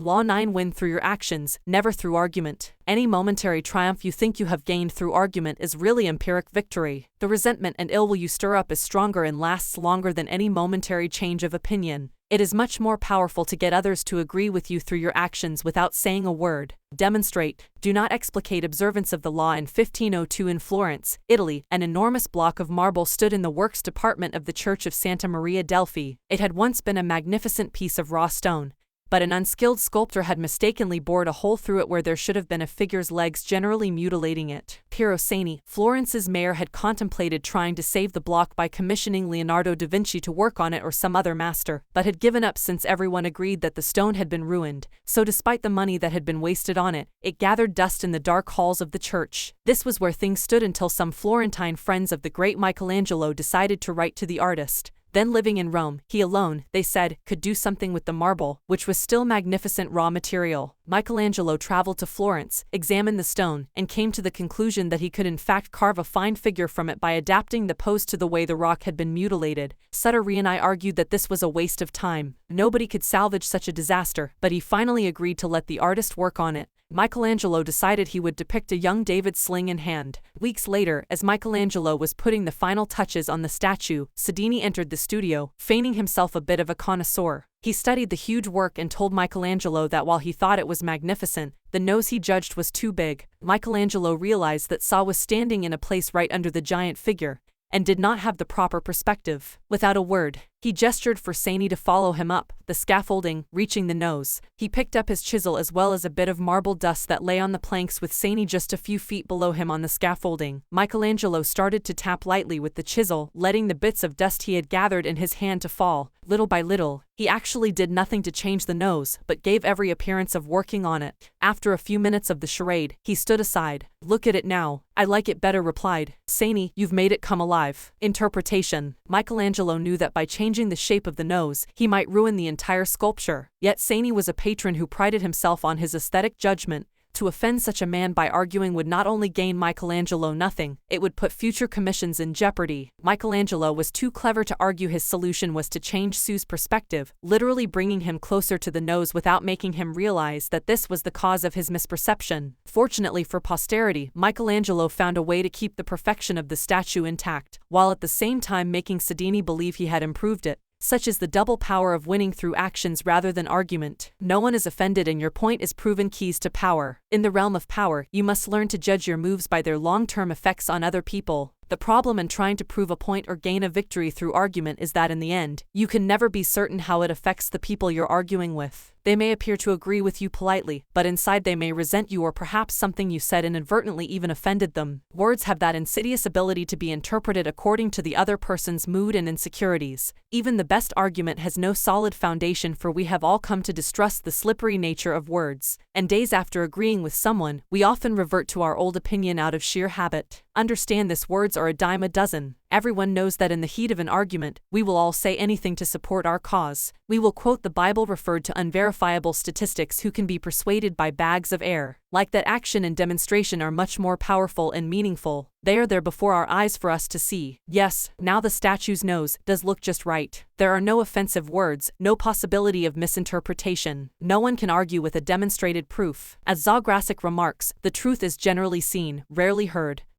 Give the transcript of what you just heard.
Law 9: Win through your actions, never through argument. Any momentary triumph you think you have gained through argument is really empiric victory. The resentment and ill will you stir up is stronger and lasts longer than any momentary change of opinion. It is much more powerful to get others to agree with you through your actions without saying a word. Demonstrate. Do not explicate observance of the law. In 1502 in Florence, Italy, an enormous block of marble stood in the works department of the Church of Santa Maria Delphi. It had once been a magnificent piece of raw stone, but an unskilled sculptor had mistakenly bored a hole through it where there should have been a figure's legs, generally mutilating it. Piero Sani, Florence's mayor, had contemplated trying to save the block by commissioning Leonardo da Vinci to work on it or some other master, but had given up since everyone agreed that the stone had been ruined. So despite the money that had been wasted on it, it gathered dust in the dark halls of the church. This was where things stood until some Florentine friends of the great Michelangelo decided to write to the artist. Then living in Rome, he alone, they said, could do something with the marble, which was still magnificent raw material. Michelangelo traveled to Florence, examined the stone, and came to the conclusion that he could in fact carve a fine figure from it by adapting the pose to the way the rock had been mutilated. Sutter Rieni argued that this was a waste of time. Nobody could salvage such a disaster, but he finally agreed to let the artist work on it. Michelangelo decided he would depict a young David sling in hand. Weeks later, as Michelangelo was putting the final touches on the statue, Sedini entered the studio, feigning himself a bit of a connoisseur. He studied the huge work and told Michelangelo that while he thought it was magnificent, the nose he judged was too big. Michelangelo realized that Sa was standing in a place right under the giant figure, and did not have the proper perspective. Without a word, he gestured for Sani to follow him up the scaffolding, reaching the nose. He picked up his chisel as well as a bit of marble dust that lay on the planks with Sani just a few feet below him on the scaffolding. Michelangelo started to tap lightly with the chisel, letting the bits of dust he had gathered in his hand to fall. Little by little, he actually did nothing to change the nose, but gave every appearance of working on it. After a few minutes of the charade, he stood aside. "Look at it now. I like it better," replied Sani. "You've made it come alive." Interpretation. Michelangelo knew that by changing the shape of the nose, he might ruin the entire sculpture. Yet Sani was a patron who prided himself on his aesthetic judgment. To offend such a man by arguing would not only gain Michelangelo nothing, it would put future commissions in jeopardy. Michelangelo was too clever to argue. His solution was to change Sue's perspective, literally bringing him closer to the nose without making him realize that this was the cause of his misperception. Fortunately for posterity, Michelangelo found a way to keep the perfection of the statue intact, while at the same time making Sedini believe he had improved it. Such is the double power of winning through actions rather than argument. No one is offended and your point is proven. Keys to power. In the realm of power, you must learn to judge your moves by their long-term effects on other people. The problem in trying to prove a point or gain a victory through argument is that in the end, you can never be certain how it affects the people you're arguing with. They may appear to agree with you politely, but inside they may resent you, or perhaps something you said inadvertently even offended them. Words have that insidious ability to be interpreted according to the other person's mood and insecurities. Even the best argument has no solid foundation, for we have all come to distrust the slippery nature of words. And days after agreeing with someone, we often revert to our old opinion out of sheer habit. Understand this: words are a dime a dozen. Everyone knows that in the heat of an argument, we will all say anything to support our cause. We will quote the Bible, referred to unverifiable statistics, who can be persuaded by bags of air. Like that, action and demonstration are much more powerful and meaningful. They are there before our eyes for us to see. Yes, now the statue's nose does look just right. There are no offensive words, no possibility of misinterpretation. No one can argue with a demonstrated proof. As Zagrasic remarks, the truth is generally seen, rarely heard.